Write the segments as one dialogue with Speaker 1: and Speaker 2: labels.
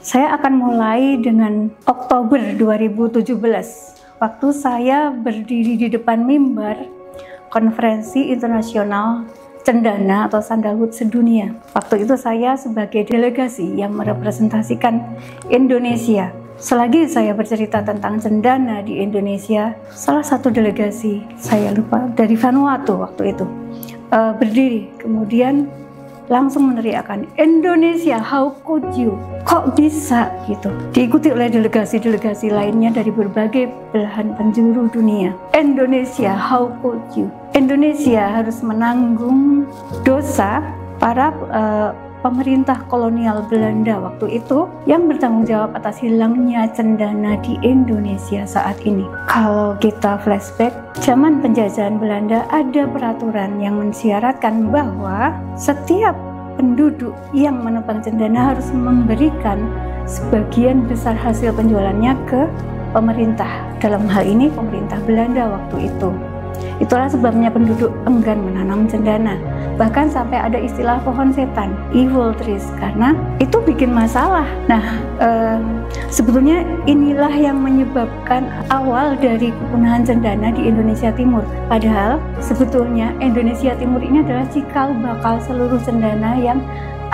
Speaker 1: Saya akan mulai dengan Oktober 2017, waktu saya berdiri di depan mimbar konferensi internasional cendana atau sandalwood sedunia. Waktu itu saya sebagai delegasi yang merepresentasikan Indonesia. Selagi saya bercerita tentang cendana di Indonesia, salah satu delegasi, saya lupa, dari Vanuatu waktu itu, berdiri, kemudian langsung meneriakkan, "Indonesia, how could you?" Kok bisa gitu? Diikuti oleh delegasi-delegasi lainnya dari berbagai belahan penjuru dunia. "Indonesia, how could you?" Indonesia harus menanggung dosa para pemerintah kolonial Belanda waktu itu yang bertanggung jawab atas hilangnya cendana di Indonesia saat ini. Kalau kita flashback, zaman penjajahan Belanda ada peraturan yang mensyaratkan bahwa setiap penduduk yang menebang cendana harus memberikan sebagian besar hasil penjualannya ke pemerintah. Dalam hal ini pemerintah Belanda waktu itu. Itulah sebabnya penduduk enggan menanam cendana. Bahkan sampai ada istilah pohon setan, evil trees, karena itu bikin masalah. Nah, sebetulnya inilah yang menyebabkan awal dari kepunahan cendana di Indonesia Timur. Padahal sebetulnya Indonesia Timur ini adalah cikal bakal seluruh cendana yang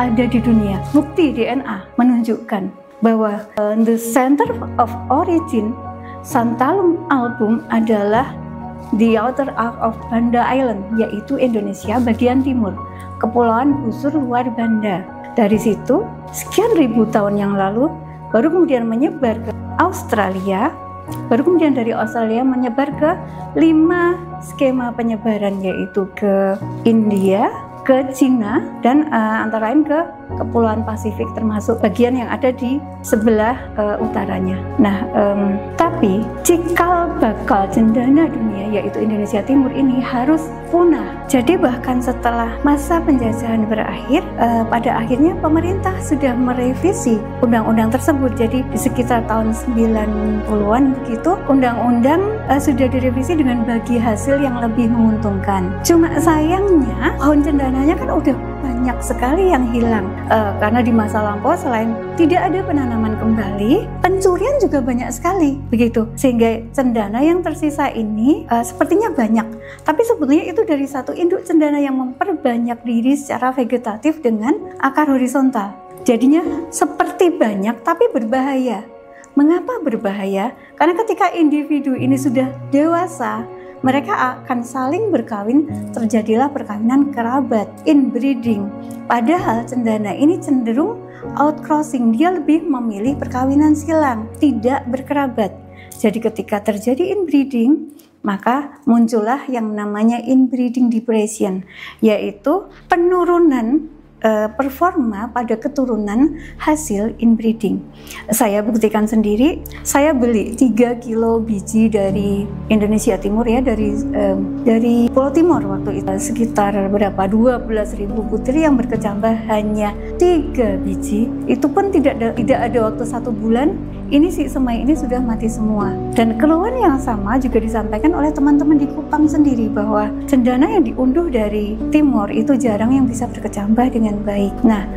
Speaker 1: ada di dunia. Bukti DNA menunjukkan bahwa the center of origin Santalum album adalah the outer arc of Banda Island, yaitu Indonesia bagian timur, Kepulauan Busur luar Banda. Dari situ, sekian ribu tahun yang lalu, baru kemudian menyebar ke Australia, baru kemudian dari Australia menyebar ke 5 skema penyebaran, yaitu ke India, ke Cina, dan antara lain ke Kepulauan Pasifik, termasuk bagian yang ada di sebelah utaranya. Nah, tapi cikal bakal cendana dunia, yaitu Indonesia Timur ini harus punah. Jadi bahkan setelah masa penjajahan berakhir, pada akhirnya pemerintah sudah merevisi undang-undang tersebut. Jadi di sekitar tahun 90-an begitu, undang-undang sudah direvisi dengan bagi hasil yang lebih menguntungkan. Cuma sayangnya pohon cendananya kan udah banyak sekali yang hilang, karena di masa lampau selain tidak ada penanaman kembali, pencurian juga banyak sekali begitu, sehingga cendana yang tersisa ini sepertinya banyak, tapi sebetulnya itu dari satu induk cendana yang memperbanyak diri secara vegetatif dengan akar horizontal. Jadinya seperti banyak tapi berbahaya. Mengapa berbahaya? Karena ketika individu ini sudah dewasa, mereka akan saling berkawin, terjadilah perkawinan kerabat, inbreeding. Padahal cendana ini cenderung outcrossing, dia lebih memilih perkawinan silang, tidak berkerabat. Jadi ketika terjadi inbreeding, maka muncullah yang namanya inbreeding depression, yaitu penurunan performa pada keturunan hasil inbreeding. Saya buktikan sendiri, saya beli 3 kilo biji dari Indonesia Timur ya, dari Pulau Timur waktu itu, sekitar berapa, 12.000 putri yang berkecambah hanya 3 biji. Itu pun tidak ada waktu 1 bulan, ini si semai ini sudah mati semua. Dan keluhan yang sama juga disampaikan oleh teman-teman di Kupang sendiri, bahwa cendana yang diunduh dari timur itu jarang yang bisa berkecambah dengan baik. Nah,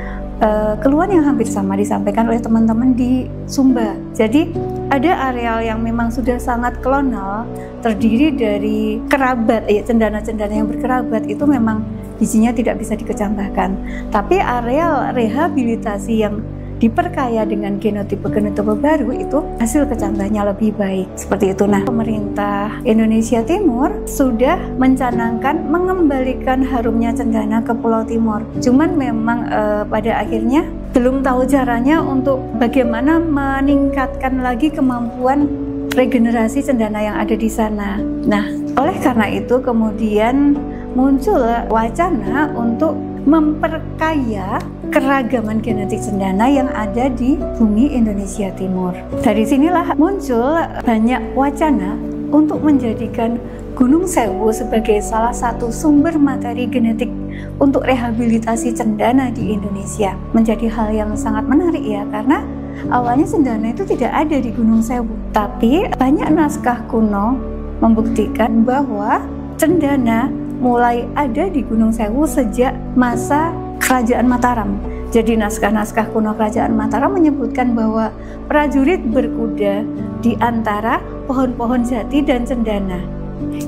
Speaker 1: keluhan yang hampir sama disampaikan oleh teman-teman di Sumba. Jadi ada areal yang memang sudah sangat klonal, terdiri dari kerabat, cendana-cendana yang berkerabat itu memang bijinya tidak bisa dikecambahkan. Tapi areal rehabilitasi yang diperkaya dengan genotipe-genotipe baru itu hasil kecambahnya lebih baik, seperti itu. Nah, pemerintah Indonesia Timur sudah mencanangkan mengembalikan harumnya cendana ke Pulau Timur. Cuman memang pada akhirnya belum tahu caranya untuk bagaimana meningkatkan lagi kemampuan regenerasi cendana yang ada di sana. Nah, oleh karena itu kemudian muncul wacana untuk memperkaya keragaman genetik cendana yang ada di bumi Indonesia Timur. Dari sinilah muncul banyak wacana untuk menjadikan Gunung Sewu sebagai salah satu sumber materi genetik untuk rehabilitasi cendana di Indonesia. Menjadi hal yang sangat menarik ya, karena awalnya cendana itu tidak ada di Gunung Sewu, tapi banyak naskah kuno membuktikan bahwa cendana mulai ada di Gunung Sewu sejak masa Kerajaan Mataram. Jadi naskah-naskah kuno Kerajaan Mataram menyebutkan bahwa prajurit berkuda di antara pohon-pohon jati dan cendana.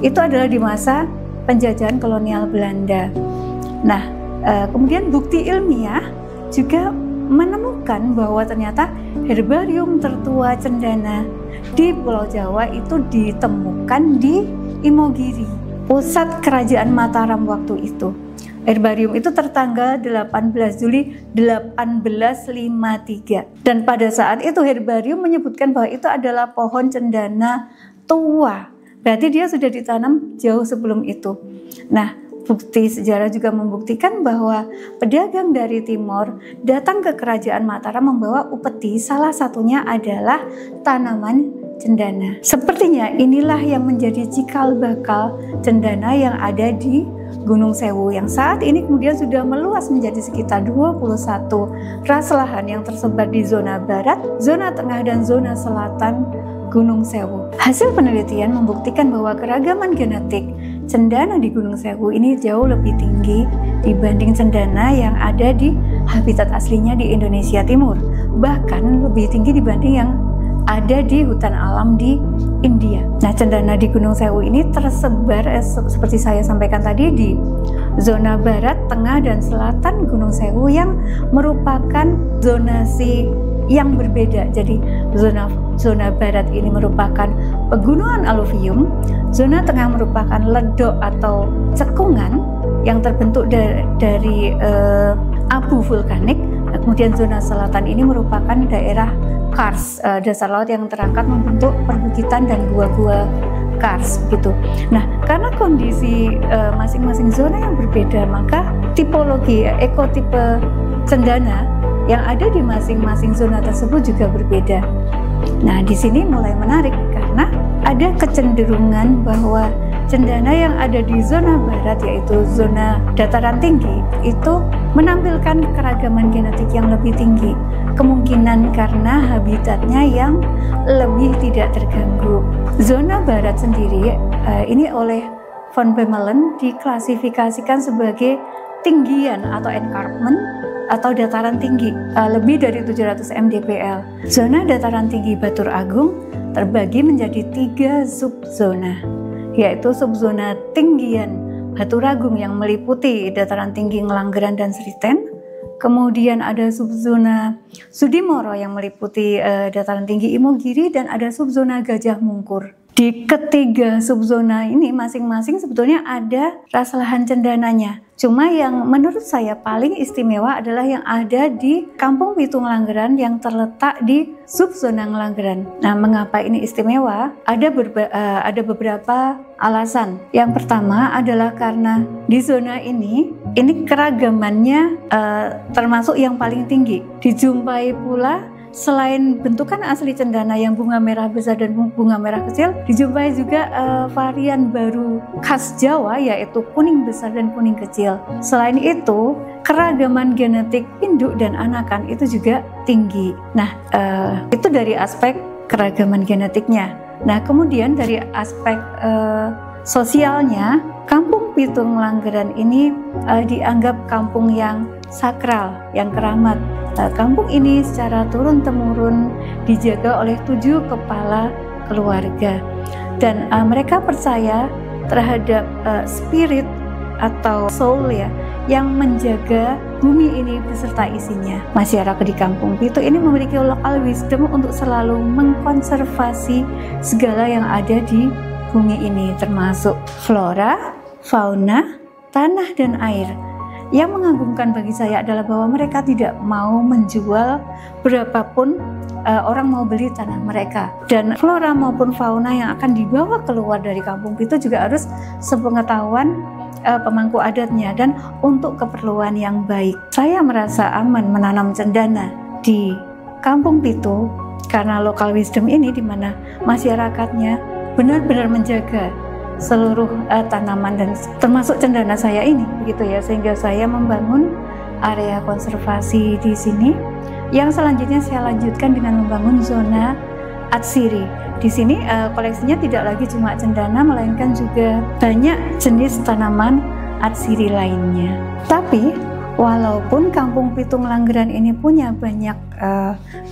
Speaker 1: Itu adalah di masa penjajahan kolonial Belanda. Nah, kemudian bukti ilmiah juga menemukan bahwa ternyata herbarium tertua cendana di Pulau Jawa itu ditemukan di Imogiri, pusat Kerajaan Mataram waktu itu. Herbarium itu tertanggal 18 Juli 1853 dan pada saat itu herbarium menyebutkan bahwa itu adalah pohon cendana tua. Berarti dia sudah ditanam jauh sebelum itu. Nah, bukti sejarah juga membuktikan bahwa pedagang dari timur datang ke Kerajaan Mataram membawa upeti, salah satunya adalah tanaman cendana. Sepertinya inilah yang menjadi cikal bakal cendana yang ada di Gunung Sewu yang saat ini kemudian sudah meluas menjadi sekitar 21 ras lahan yang tersebar di zona barat, zona tengah, dan zona selatan Gunung Sewu. Hasil penelitian membuktikan bahwa keragaman genetik cendana di Gunung Sewu ini jauh lebih tinggi dibanding cendana yang ada di habitat aslinya di Indonesia Timur, bahkan lebih tinggi dibanding yang ada di hutan alam di India. Nah, cendana di Gunung Sewu ini tersebar seperti saya sampaikan tadi di zona barat, tengah, dan selatan Gunung Sewu yang merupakan zonasi yang berbeda. Jadi zona barat ini merupakan pegunungan aluvium, zona tengah merupakan ledok atau cekungan yang terbentuk dari abu vulkanik. Kemudian zona selatan ini merupakan daerah kars, dasar laut yang terangkat membentuk perbukitan dan gua-gua kars gitu. Nah, karena kondisi masing-masing zona yang berbeda, maka tipologi ekotipe cendana yang ada di masing-masing zona tersebut juga berbeda. Nah, di sini mulai menarik karena ada kecenderungan bahwa cendana yang ada di zona barat, yaitu zona dataran tinggi, itu menampilkan keragaman genetik yang lebih tinggi. Kemungkinan karena habitatnya yang lebih tidak terganggu. Zona barat sendiri ini oleh von Bemmelen diklasifikasikan sebagai tinggian atau escarpment atau dataran tinggi lebih dari 700 mdpl. Zona dataran tinggi Batur Agung terbagi menjadi 3 subzona, yaitu subzona tinggian Batur Agung yang meliputi dataran tinggi Ngelanggeran dan Sriten. Kemudian ada subzona Sudimoro yang meliputi dataran tinggi Imogiri, dan ada subzona Gajah Mungkur. Di ketiga subzona ini masing-masing sebetulnya ada ras lahan cendananya. Cuma yang menurut saya paling istimewa adalah yang ada di Kampung Pitu Ngelanggeran yang terletak di subzona Ngelanggeran. Nah, mengapa ini istimewa? Ada beberapa alasan. Yang pertama adalah karena di zona ini keragamannya termasuk yang paling tinggi. Dijumpai pula selain bentukan asli cendana yang bunga merah besar dan bunga merah kecil, dijumpai juga varian baru khas Jawa, yaitu kuning besar dan kuning kecil. Selain itu, keragaman genetik induk dan anakan itu juga tinggi. Nah, itu dari aspek keragaman genetiknya. Nah, kemudian dari aspek sosialnya, Kampung Pitu Ngelanggeran ini dianggap kampung yang sakral, yang keramat. Kampung ini secara turun-temurun dijaga oleh 7 kepala keluarga, dan mereka percaya terhadap spirit atau soul ya yang menjaga bumi ini beserta isinya. Masyarakat di Kampung Pitu ini memiliki local wisdom untuk selalu mengkonservasi segala yang ada di bumi ini, termasuk flora, fauna, tanah, dan air. Yang mengagumkan bagi saya adalah bahwa mereka tidak mau menjual berapapun orang mau beli tanah mereka, dan flora maupun fauna yang akan dibawa keluar dari Kampung Pitu juga harus sepengetahuan pemangku adatnya dan untuk keperluan yang baik. Saya merasa aman menanam cendana di Kampung Pitu karena local wisdom ini, di mana masyarakatnya benar-benar menjaga seluruh tanaman dan termasuk cendana saya ini, begitu ya, sehingga saya membangun area konservasi di sini. Yang selanjutnya saya lanjutkan dengan membangun zona atsiri. Di sini koleksinya tidak lagi cuma cendana, melainkan juga banyak jenis tanaman atsiri lainnya. Tapi Walaupun Kampung Pitung Langgeran ini punya banyak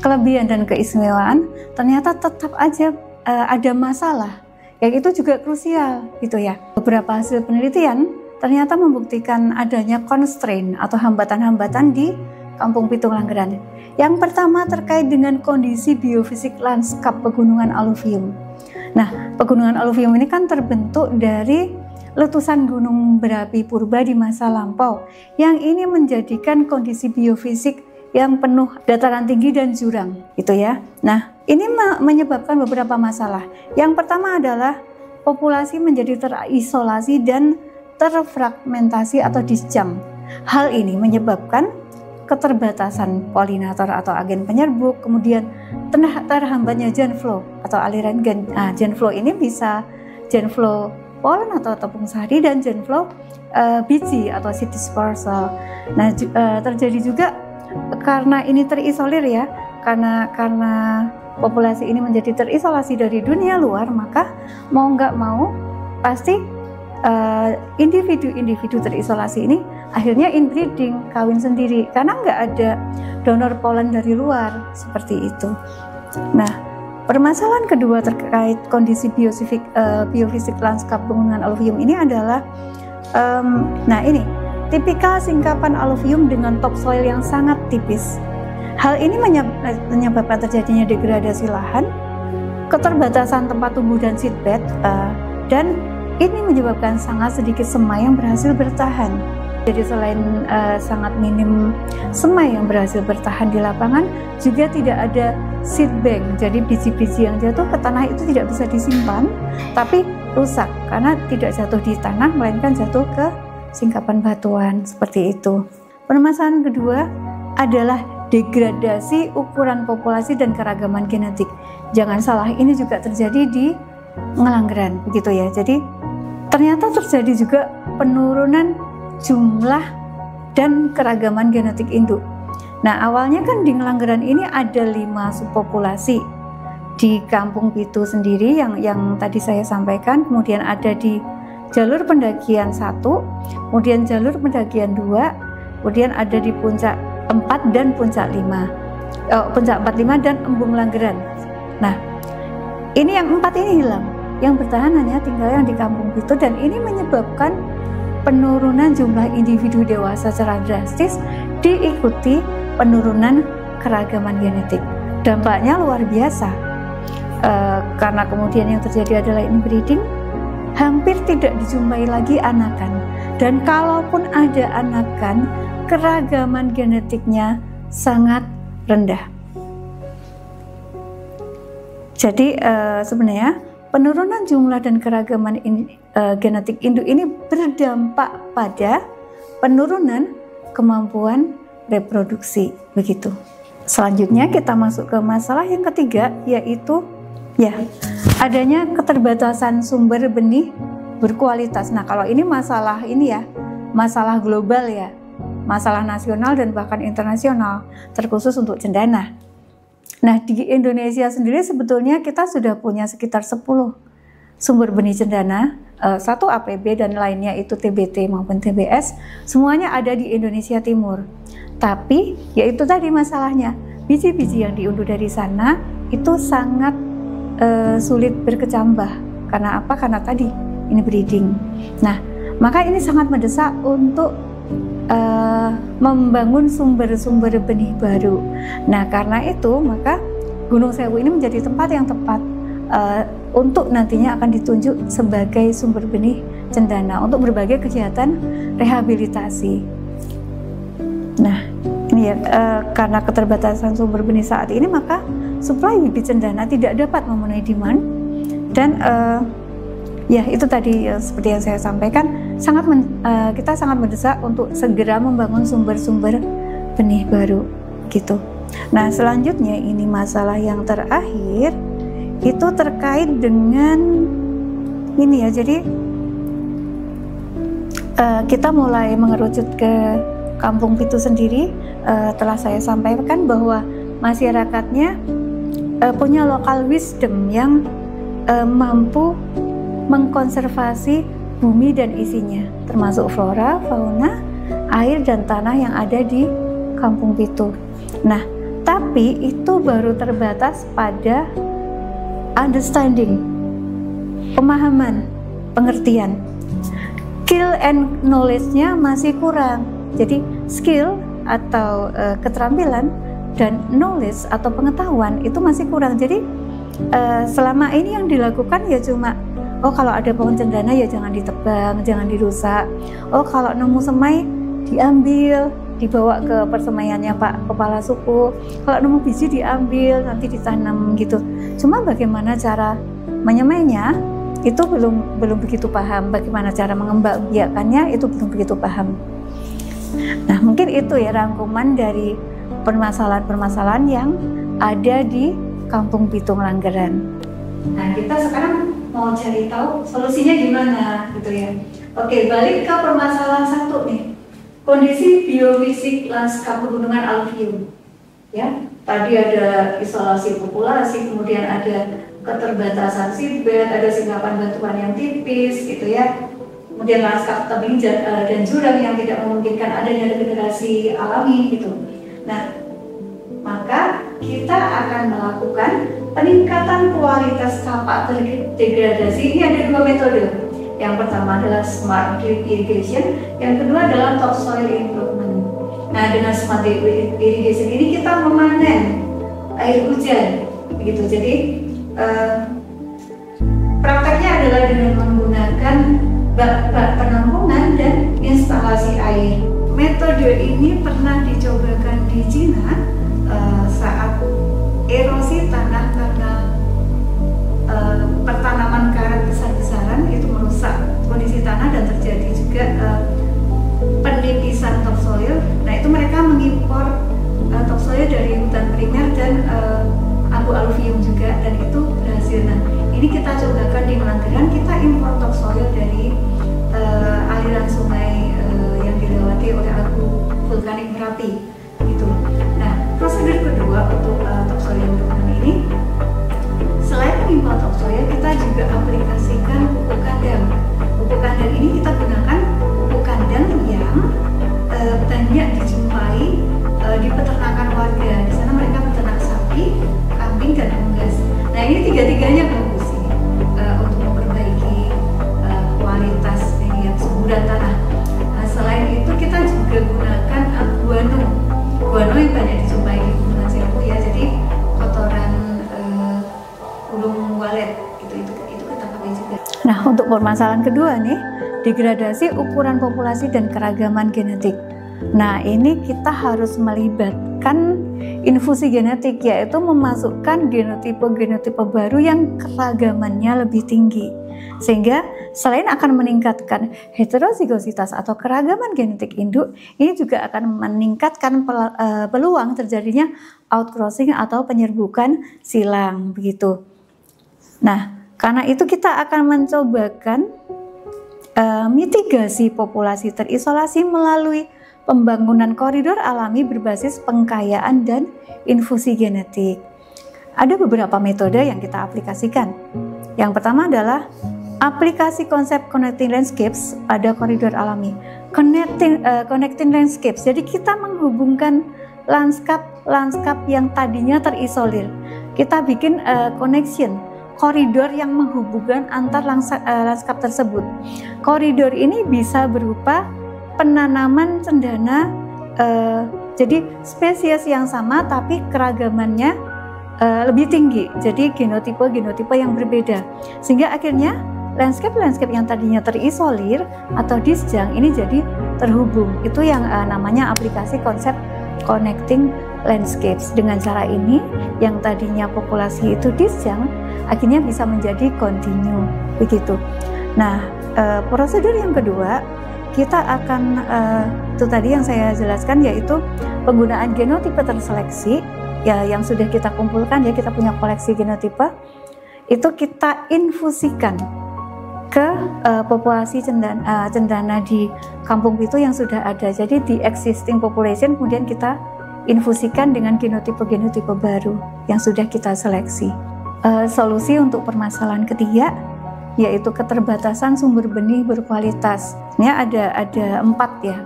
Speaker 1: kelebihan dan keistimewaan, ternyata tetap aja ada masalah, yang itu juga krusial gitu ya. Beberapa hasil penelitian ternyata membuktikan adanya constraint atau hambatan-hambatan di Kampung Pitung Langgeran. Yang pertama terkait dengan kondisi biofisik lanskap pegunungan aluvium. Nah, pegunungan aluvium ini kan terbentuk dari letusan gunung berapi purba di masa lampau, yang ini menjadikan kondisi biofisik yang penuh dataran tinggi dan jurang, gitu ya. Nah, ini menyebabkan beberapa masalah. Yang pertama adalah populasi menjadi terisolasi dan terfragmentasi atau disjam. Hal ini menyebabkan keterbatasan polinator atau agen penyerbuk, kemudian terhambatnya genflow atau aliran gen. Nah, genflow ini bisa genflow polen atau tepung sari dan genflow biji atau seed dispersal. Nah, terjadi juga karena ini terisolir ya, karena populasi ini menjadi terisolasi dari dunia luar, maka mau nggak mau pasti individu-individu terisolasi ini akhirnya inbreeding, kawin sendiri, karena nggak ada donor polen dari luar seperti itu. Nah, permasalahan kedua terkait kondisi biofisik lanskap pegunungan aluvium ini adalah nah ini tipikal singkapan aluvium dengan topsoil yang sangat tipis. Hal ini menyebabkan terjadinya degradasi lahan, keterbatasan tempat tumbuh dan seedbed, dan ini menyebabkan sangat sedikit semai yang berhasil bertahan. Jadi selain sangat minim semai yang berhasil bertahan di lapangan, juga tidak ada seed bank. Jadi biji-biji yang jatuh ke tanah itu tidak bisa disimpan, tapi rusak karena tidak jatuh di tanah, melainkan jatuh ke singkapan batuan seperti itu. Permasalahan kedua adalah degradasi ukuran populasi dan keragaman genetik. Jangan salah, ini juga terjadi di Ngelanggeran, begitu ya. Jadi ternyata terjadi juga penurunan jumlah dan keragaman genetik induk. Nah, awalnya kan di Ngelanggeran ini ada 5 subpopulasi. Di Kampung Pitu sendiri yang tadi saya sampaikan, kemudian ada di jalur pendakian 1, kemudian jalur pendakian 2, kemudian ada di puncak 4 dan puncak 5. Puncak 4, 5 dan Embung Langgeran. Nah, ini yang 4 ini hilang. Yang bertahan hanya tinggal yang di Kampung Pitu, dan ini menyebabkan penurunan jumlah individu dewasa secara drastis diikuti penurunan keragaman genetik. Dampaknya luar biasa, karena kemudian yang terjadi adalah inbreeding, hampir tidak dijumpai lagi anakan, dan kalaupun ada anakan, keragaman genetiknya sangat rendah. Jadi sebenarnya penurunan jumlah dan keragaman genetik induk ini berdampak pada penurunan kemampuan reproduksi, begitu. Selanjutnya kita masuk ke masalah yang ketiga, yaitu adanya keterbatasan sumber benih berkualitas. Nah, kalau ini masalah ini ya, masalah global ya, masalah nasional dan bahkan internasional, terkhusus untuk cendana. Nah, di Indonesia sendiri sebetulnya kita sudah punya sekitar 10 sumber benih cendana, 1 APB dan lainnya itu TBT maupun TBS, semuanya ada di Indonesia Timur. Tapi, yaitu tadi masalahnya, biji-biji yang diunduh dari sana itu sangat sulit berkecambah. Karena apa? Karena tadi ini breeding. Nah, maka ini sangat mendesak untuk membangun sumber-sumber benih baru. Nah, karena itu maka Gunung Sewu ini menjadi tempat yang tepat untuk nantinya akan ditunjuk sebagai sumber benih cendana untuk berbagai kegiatan rehabilitasi. Nah, ini ya, karena keterbatasan sumber benih saat ini, maka suplai bibit cendana tidak dapat memenuhi demand, dan ya itu tadi seperti yang saya sampaikan, kita sangat mendesak untuk segera membangun sumber-sumber benih baru gitu. Nah, selanjutnya ini masalah yang terakhir itu terkait dengan ini ya. Jadi kita mulai mengerucut ke Kampung Pitu sendiri. Telah saya sampaikan bahwa masyarakatnya punya local wisdom yang mampu mengkonservasi bumi dan isinya, termasuk flora, fauna, air dan tanah yang ada di Kampung Pitu. Nah, tapi itu baru terbatas pada understanding, pemahaman, pengertian. Skill and knowledge-nya masih kurang. Jadi skill atau keterampilan dan knowledge atau pengetahuan itu masih kurang. Jadi selama ini yang dilakukan ya cuma, oh kalau ada pohon cendana ya jangan ditebang, jangan dirusak. Oh kalau nemu semai diambil, dibawa ke persemaiannya Pak Kepala Suku. Kalau nemu biji diambil, nanti ditanam gitu. Cuma bagaimana cara menyemainya itu belum begitu paham. Bagaimana cara mengembangbiakannya itu belum begitu paham. Nah mungkin itu ya rangkuman dari permasalahan-permasalahan yang ada di Kampung Pitu Ngelanggeran. Nah kita sekarang mau cari tahu solusinya gimana gitu ya. Oke, balik ke permasalahan satu nih, kondisi biofisik lanskap pegunungan aluvium. Ya, tadi ada isolasi populasi, kemudian ada keterbatasan seabed, ada singkapan batuan yang tipis gitu ya. Kemudian lanskap tebing dan jurang yang tidak memungkinkan adanya regenerasi alami gitu. Nah, maka kita akan melakukan peningkatan kualitas kapak terdegradasi. Ini ada dua metode. Yang pertama adalah smart drip irrigation, yang kedua adalah topsoil improvement. Nah, dengan smart drip irrigation ini kita memanen air hujan, begitu. Jadi prakteknya adalah dengan menggunakan bak penampungan dan instalasi air. Metode ini pernah dicobakan di Cina saat erosi tanah karena pertanaman karet besar-besaran itu merusak kondisi tanah dan terjadi juga penipisan topsoil. Nah itu mereka mengimpor topsoil dari hutan primer dan abu aluvium juga, dan itu berhasil. Nah ini kita cobakan di Ngelanggeran, kita impor topsoil dari aliran sungai yang dilewati oleh abu vulkanik Merapi gitu. Nah prosedur kedua untuk topsoil improvement ini, selain mengimpor topsoil, kita juga aplikasikan pupuk kandang. Pupuk kandang ini kita gunakan pupuk kandang yang banyak dijumpai di peternakan warga. Di sana mereka peternak sapi, kambing, dan unggas. Nah ini tiga-tiganya bagus sih untuk memperbaiki kualitas subur tanah. Nah, selain itu kita juga gunakan guano. Guano yang banyak dijumpai di Gunung Sewu ya. Jadi kotoran burung walet itu kita pakai juga. Nah untuk permasalahan kedua nih, degradasi ukuran populasi dan keragaman genetik. Nah ini kita harus melibatkan infusi genetik, yaitu memasukkan genotipe baru yang keragamannya lebih tinggi, sehingga selain akan meningkatkan heterozigositas atau keragaman genetik induk, ini juga akan meningkatkan peluang terjadinya outcrossing atau penyerbukan silang begitu. Nah, karena itu kita akan mencobakan mitigasi populasi terisolasi melalui pembangunan koridor alami berbasis pengkayaan dan infusi genetik. Ada beberapa metode yang kita aplikasikan. Yang pertama adalah aplikasi konsep connecting landscapes pada koridor alami. Connecting landscapes, jadi kita menghubungkan lanskap yang tadinya terisolir. Kita bikin connection, koridor yang menghubungkan antar lanskap tersebut. Koridor ini bisa berupa penanaman cendana, jadi spesies yang sama tapi keragamannya lebih tinggi, jadi genotipe yang berbeda, sehingga akhirnya landscape yang tadinya terisolir atau disjang ini jadi terhubung. Itu yang namanya aplikasi konsep connecting landscapes. Dengan cara ini yang tadinya populasi itu disjang akhirnya bisa menjadi kontinu begitu. Nah prosedur yang kedua, kita akan itu tadi yang saya jelaskan, yaitu penggunaan genotipe terseleksi ya yang sudah kita kumpulkan ya, kita punya koleksi genotipe, itu kita infusikan ke populasi cendana di Kampung Pitu yang sudah ada. Jadi di existing population kemudian kita infusikan dengan genotipe baru yang sudah kita seleksi. Solusi untuk permasalahan ketiga, yaitu keterbatasan sumber benih berkualitas. Ini ada 4 ya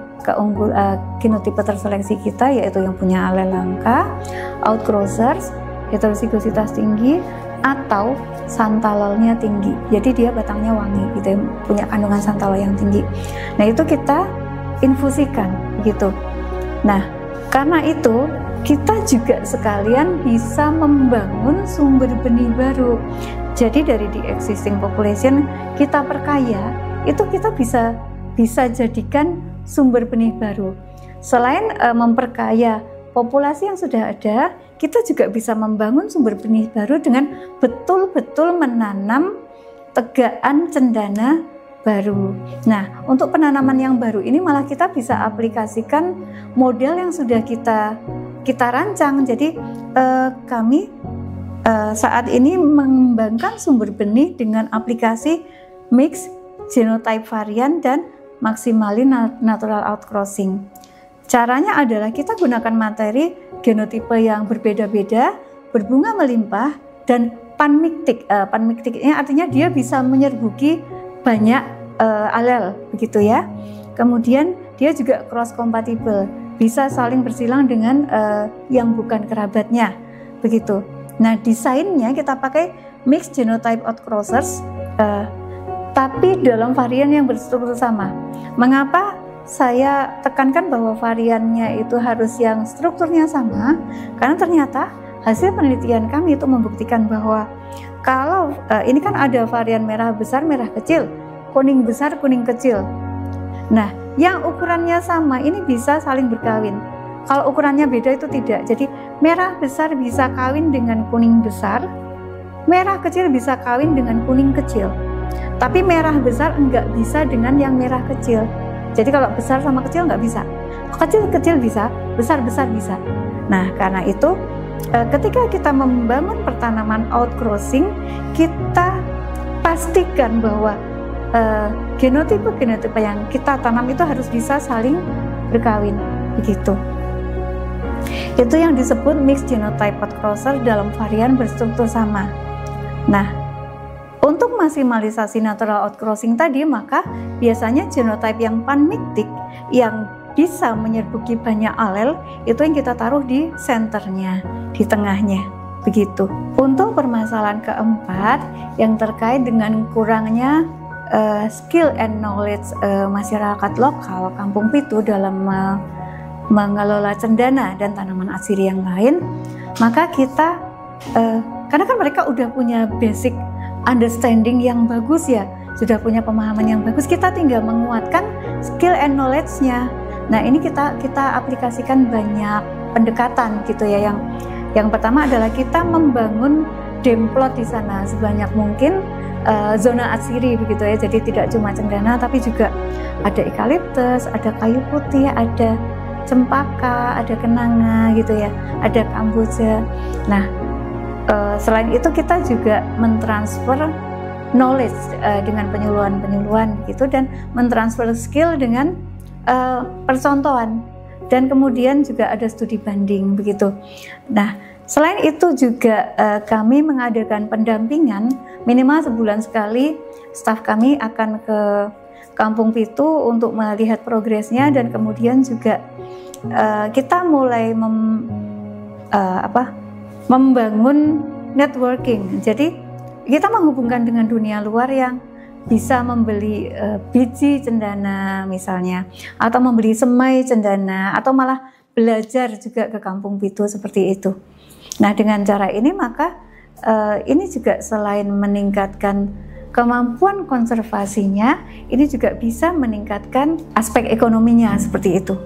Speaker 1: genotipe terseleksi kita, yaitu yang punya alel langka, outcrossers, heterozigositas tinggi, atau santalolnya tinggi. Jadi dia batangnya wangi gitu ya, punya kandungan santalol yang tinggi. Nah, itu kita infusikan gitu. Nah, karena itu kita juga sekalian bisa membangun sumber benih baru. Jadi dari the existing population kita perkaya, itu kita bisa jadikan sumber benih baru. Selain memperkaya populasi yang sudah ada, kita juga bisa membangun sumber benih baru dengan betul-betul menanam tegaan cendana baru. Nah, untuk penanaman yang baru ini malah kita bisa aplikasikan model yang sudah kita rancang. Jadi kami saat ini mengembangkan sumber benih dengan aplikasi mix genotype varian dan maksimalin natural outcrossing. Caranya adalah kita gunakan materi genotipe yang berbeda-beda, berbunga melimpah, dan panmictic. Panmictic ini artinya dia bisa menyerbuki banyak alel, begitu ya. Kemudian dia juga cross compatible, bisa saling bersilang dengan yang bukan kerabatnya, begitu. Nah, desainnya kita pakai mixed genotype outcrossers, tapi dalam varian yang berstruktur sama. Mengapa saya tekankan bahwa variannya itu harus yang strukturnya sama? Karena ternyata hasil penelitian kami itu membuktikan bahwa kalau ini kan ada varian merah besar, merah kecil, kuning besar, kuning kecil. Nah, yang ukurannya sama ini bisa saling berkawin. Kalau ukurannya beda itu tidak. Jadi merah besar bisa kawin dengan kuning besar, merah kecil bisa kawin dengan kuning kecil. Tapi merah besar enggak bisa dengan yang merah kecil. Jadi kalau besar sama kecil enggak bisa. Kecil-kecil bisa, besar-besar bisa. Nah, karena itu ketika kita membangun pertanaman outcrossing, kita pastikan bahwa genotipe-genotipe yang kita tanam itu harus bisa saling berkawin, begitu. Itu yang disebut mixed genotype outcrosser dalam varian berstruktur sama. Nah, untuk maksimalisasi natural outcrossing tadi, maka biasanya genotype yang panmictic yang bisa menyerbuki banyak alel itu yang kita taruh di senternya, di tengahnya, begitu. Untuk permasalahan keempat yang terkait dengan kurangnya skill and knowledge masyarakat lokal Kampung Pitu dalam mengelola cendana dan tanaman atsiri yang lain, maka kita karena kan mereka udah punya basic understanding yang bagus ya, sudah punya pemahaman yang bagus, kita tinggal menguatkan skill and knowledge-nya. Nah, ini kita aplikasikan banyak pendekatan gitu ya. Yang pertama adalah kita membangun demplot di sana sebanyak mungkin zona atsiri begitu ya. Jadi tidak cuma cendana tapi juga ada eukaliptus, ada kayu putih, ada cempaka, ada kenanga gitu ya, ada kamboja. Nah, selain itu kita juga mentransfer knowledge dengan penyuluhan gitu, dan mentransfer skill dengan percontohan, dan kemudian juga ada studi banding begitu. Nah, selain itu juga kami mengadakan pendampingan minimal sebulan sekali. Staf kami akan ke Kampung Pitu untuk melihat progresnya, dan kemudian juga kita mulai membangun networking. Jadi kita menghubungkan dengan dunia luar yang bisa membeli biji cendana misalnya, atau membeli semai cendana, atau malah belajar juga ke Kampung Pitu seperti itu. Nah, dengan cara ini maka ini juga selain meningkatkan kemampuan konservasinya, ini juga bisa meningkatkan aspek ekonominya seperti itu.